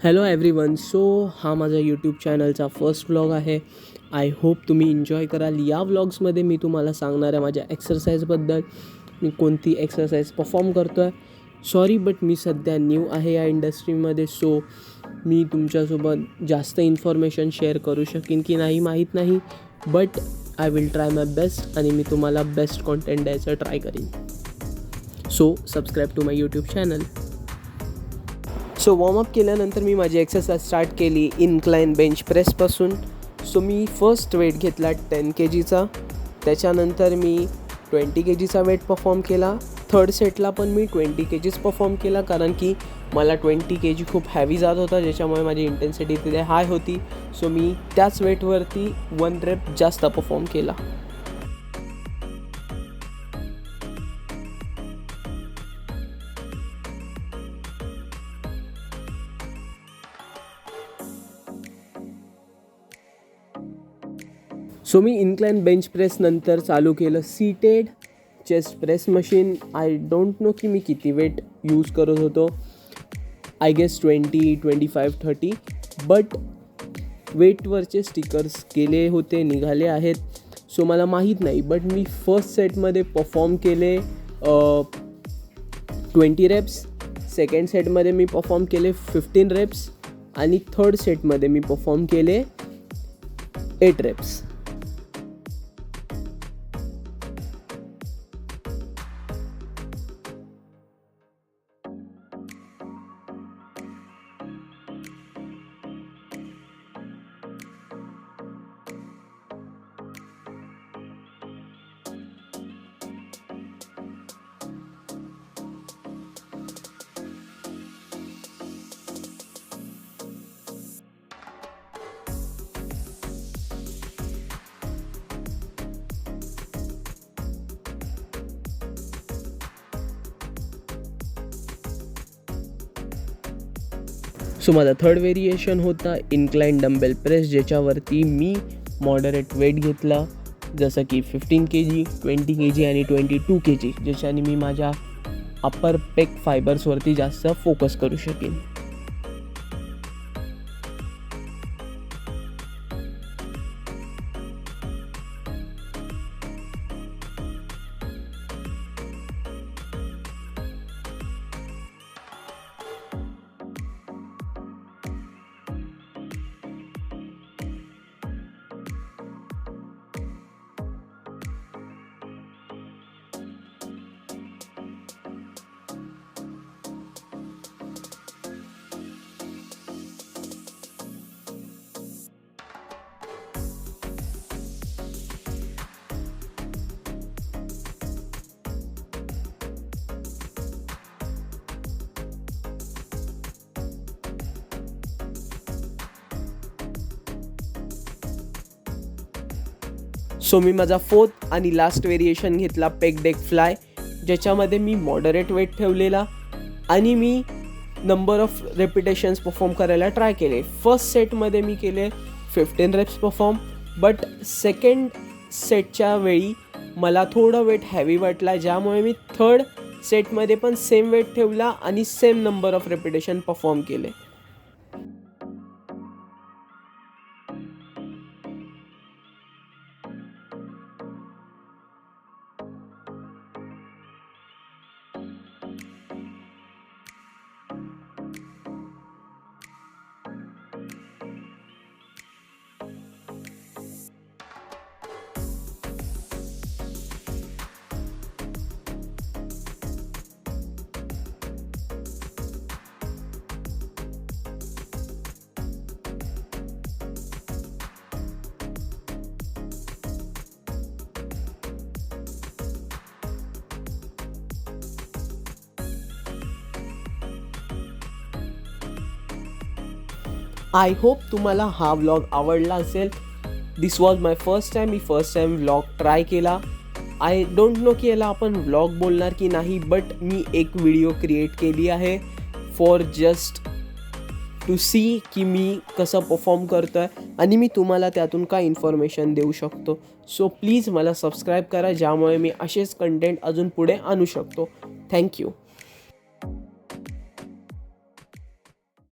Hello everyone. हा माझा YouTube चॅनलचा फर्स्ट व्लॉग आहे. आय होप तुम्ही एन्जॉय कराल. या व्लॉग्समध्ये मी तुम्हाला सांगणार आहे माझ्या एक्सरसाइजबद्दल. मी कोणती एक्सरसाइज परफॉर्म करतो आहे. सॉरी बट मी सध्या न्यू आहे या इंडस्ट्रीमध्ये, सो मी तुमच्यासोबत जास्त इन्फॉर्मेशन शेअर करू शकेन की नाही माहीत नाही. But I will try my best आणि मी तुम्हाला बेस्ट कॉन्टेंट द्यायचं ट्राय करीन. So subscribe to my YouTube channel. Warm up केल्यानंतर मी माझी एक्सरसाइज स्टार्ट केली इन्क्लाइन बेंच प्रेसपासून. मी फर्स्ट वेट घेतला 10 kgचा. त्याच्यानंतर मी 20 kgचा वेट परफॉर्म केला. थर्ड सेटला पण मी 20 kgs परफॉर्म केला, कारण की मला 20 kg खूप हॅवी जात होता, ज्याच्यामुळे माझी इंटेन्सिटी तिथे हाय होती. मी त्याच वेटवरती 1 rep जास्त परफॉर्म केला. मी इन्क्लाइन बेंच प्रेस नंतर चालू केलं seated chest press machine. I don't know की मी किती वेट यूज करत होतो. I guess 20, 25, 30. बट वेटवरचे स्टिकर्स गेले होते, निघाले आहेत. मला माहीत नाही. बट मी फर्स्ट सेटमध्ये परफॉर्म केले 20 reps. सेकंड सेटमध्ये मी परफॉर्म केले 15 reps. आणि थर्ड सेटमध्ये मी परफॉर्म केले 8 reps. माझा थर्ड व्हेरिएशन होता इन्क्लाइन डंबेल प्रेस, ज्याच्यावरती मी मॉडरेट वेट घेतला, जसं की 15 kg, 20 kg आणि 22 kg, ज्याच्याने मी माझ्या अप्पर पेक फायबर्सवरती जास्त फोकस करू शकेन. मी माझा फोर्थ आणि लास्ट व्हेरिएशन घेतला पेक डेक फ्लाय, ज्याच्यामध्ये मी मॉडरेट वेट ठेवलेला आणि मी नंबर ऑफ रेपिटेशन्स परफॉर्म करायला ट्राय केले. फर्स्ट सेटमध्ये मी केले 15 reps परफॉर्म. बट सेकंड सेटच्या वेळी मला थोडं वेट हॅवी वाटला, ज्यामुळे मी थर्ड सेटमध्ये पण सेम वेट ठेवला आणि same number of repetition perform केले. आय होप तुम्हाला हा व्लॉग आवडला असेल. This was my first time. मी फर्स्ट टाईम व्लॉग ट्राय केला. आय डोंट नो की याला आपण व्लॉग बोलणार की नाही, बट मी एक व्हिडिओ क्रिएट केली आहे फॉर जस्ट टू सी की मी कसं परफॉर्म करतो आहे आणि मी तुम्हाला त्यातून काय इन्फॉर्मेशन देऊ शकतो. प्लीज मला सबस्क्राईब करा, ज्यामुळे मी असेच कंटेंट अजून पुढे आणू शकतो. थँक्यू.